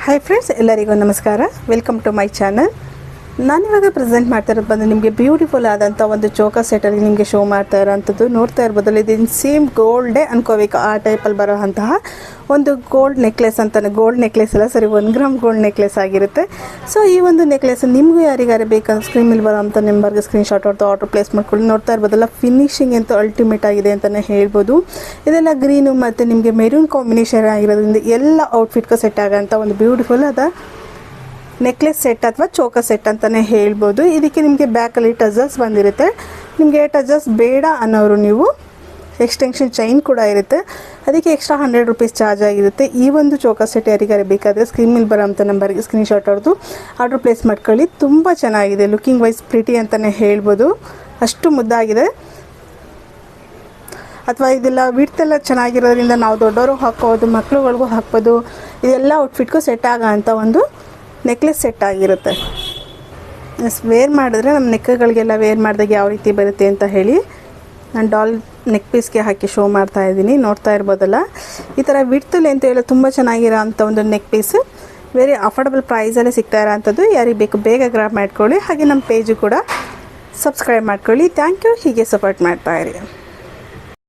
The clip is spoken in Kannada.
ಹಾಯ್ ಫ್ರೆಂಡ್ಸ್, ಎಲ್ಲರಿಗೂ ನಮಸ್ಕಾರ. Welcome to my channel. ನಾನಿವಾಗ ಪ್ರೆಸೆಂಟ್ ಮಾಡ್ತಾ ಇರೋದು ಬಂದು ನಿಮಗೆ ಬ್ಯೂಟಿಫುಲ್ ಆದಂಥ ಒಂದು ಚೋಕಾ ಸೆಟಲ್ಲಿ ನಿಮಗೆ ಶೋ ಮಾಡ್ತಾ ಇರೋಂಥದ್ದು. ನೋಡ್ತಾ ಇರ್ಬೋದಲ್ಲ, ಇದನ್ನು ಸೇಮ್ ಗೋಲ್ಡೇ ಅನ್ಕೋಬೇಕು, ಆ ಟೈಪಲ್ಲಿ ಬರೋಂತಹ ಒಂದು ಗೋಲ್ಡ್ ನೆಕ್ಲೆಸ್ ಅಂತಾನೆ. ಗೋಲ್ಡ್ ನೆಕ್ಲೆಸ್ ಅಲ್ಲ, ಸರಿ, 1 ಗ್ರಾಮ್ ಗೋಲ್ಡ್ ನೆಕ್ಲೆಸ್ ಆಗಿರುತ್ತೆ. ಸೊ ಈ ಒಂದು ನೆಕ್ಲೆಸ್ ನಿಮಗೂ ಯಾರಿಗಾರು ಬೇಕಂದ್ರೆ ಸ್ಕ್ರೀನ್ ಮೇಲೆ ಬರೋಂಥ ನಂಬರ್ಗೆ ಸ್ಕ್ರೀನ್ಶಾಟ್ ಹೊಡೆದು ಆರ್ಡರ್ ಪ್ಲೇಸ್ ಮಾಡ್ಕೊಳ್ಳಿ. ನೋಡ್ತಾ ಇರ್ಬೋದಲ್ಲ, ಫಿನಿಶಿಂಗ್ ಅಂತೂ ಅಲ್ಟಿಮೇಟ್ ಆಗಿದೆ ಅಂತಲೇ ಹೇಳ್ಬೋದು. ಇದೆಲ್ಲ ಗ್ರೀನು ಮತ್ತು ನಿಮಗೆ ಮೆರೂನ್ ಕಾಂಬಿನೇಷನ್ ಆಗಿರೋದ್ರಿಂದ ಎಲ್ಲ ಔಟ್ಫಿಟ್ಗೂ ಸೆಟ್ ಆಗೋಂಥ ಒಂದು ಬ್ಯೂಟಿಫುಲ್ ಆದ ನೆಕ್ಲೆಸ್ ಸೆಟ್ ಅಥವಾ ಚೋಕಾ ಸೆಟ್ ಅಂತಲೇ ಹೇಳ್ಬೋದು. ಇದಕ್ಕೆ ನಿಮಗೆ ಬ್ಯಾಕಲ್ಲಿ ಟಜಲ್ಸ್ ಬಂದಿರುತ್ತೆ. ನಿಮಗೆ ಟಜಲ್ಸ್ ಬೇಡ ಅನ್ನೋರು ನೀವು ಎಕ್ಸ್ಟೆನ್ಷನ್ ಚೈನ್ ಕೂಡ ಇರುತ್ತೆ, ಅದಕ್ಕೆ ಎಕ್ಸ್ಟ್ರಾ 100 ರೂಪೀಸ್ ಚಾರ್ಜ್ ಆಗಿರುತ್ತೆ. ಈ ಒಂದು ಚೋಕಾ ಸೆಟ್ ಯಾರಿಗಾರು ಬೇಕಾದರೆ ಸ್ಕ್ರೀನ್ ಮೇಲೆ ಬರೋಂಥ ನಂಬರ್ಗೆ ಸ್ಕ್ರೀನ್ಶಾಟ್ ಹೊಡೆದು ಆರ್ಡ್ರ್ ಪ್ಲೇಸ್ ಮಾಡ್ಕೊಳ್ಳಿ. ತುಂಬ ಚೆನ್ನಾಗಿದೆ, ಲುಕಿಂಗ್ ವೈಸ್ ಪ್ರಿಟಿ ಅಂತಲೇ ಹೇಳ್ಬೋದು, ಅಷ್ಟು ಮುದ್ದಾಗಿದೆ. ಅಥವಾ ಇದೆಲ್ಲ ವಿಡ್ತೆಲ್ಲ ಚೆನ್ನಾಗಿರೋದ್ರಿಂದ ನಾವು ದೊಡ್ಡವರು ಹಾಕ್ಬೋದು, ಮಕ್ಳುಗಳಿಗೂ ಹಾಕ್ಬೋದು. ಇದೆಲ್ಲ ಔಟ್ಫಿಟ್ಗೂ ಸೆಟ್ ಆಗೋ ಅಂಥ ಒಂದು ನೆಕ್ಲೆಸ್ ಸೆಟ್ ಆಗಿರುತ್ತೆ. ವೇರ್ ಮಾಡಿದ್ರೆ ನಮ್ಮ ನೆಕ್ಗಳಿಗೆಲ್ಲ ವೇರ್ ಮಾಡಿದಾಗ ಯಾವ ರೀತಿ ಬರುತ್ತೆ ಅಂತ ಹೇಳಿ ನಾನು ಡಾಲ್ ನೆಕ್ ಪೀಸ್ಗೆ ಹಾಕಿ ಶೋ ಮಾಡ್ತಾ ಇದ್ದೀನಿ. ನೋಡ್ತಾ ಇರ್ಬೋದಲ್ಲ, ಈ ಥರ ವಿಡ್ತಲ್ಲಿ ಅಂತ ಹೇಳಿ ತುಂಬ ಚೆನ್ನಾಗಿರೋ ಅಂಥ ಒಂದು ನೆಕ್ ಪೀಸ್ ವೆರಿ ಅಫೋರ್ಡಬಲ್ ಪ್ರೈಸಲ್ಲೇ ಸಿಗ್ತಾ ಇರೋ ಅಂಥದ್ದು. ಯಾರಿಗೆ ಬೇಕು ಬೇಗ ಗ್ರಾಬ್ ಮಾಡ್ಕೊಳ್ಳಿ. ಹಾಗೆ ನಮ್ಮ ಪೇಜು ಕೂಡ ಸಬ್ಸ್ಕ್ರೈಬ್ ಮಾಡ್ಕೊಳ್ಳಿ. Thank you. ಹೀಗೆ ಸಪೋರ್ಟ್ ಮಾಡ್ತಾಯಿರಿ.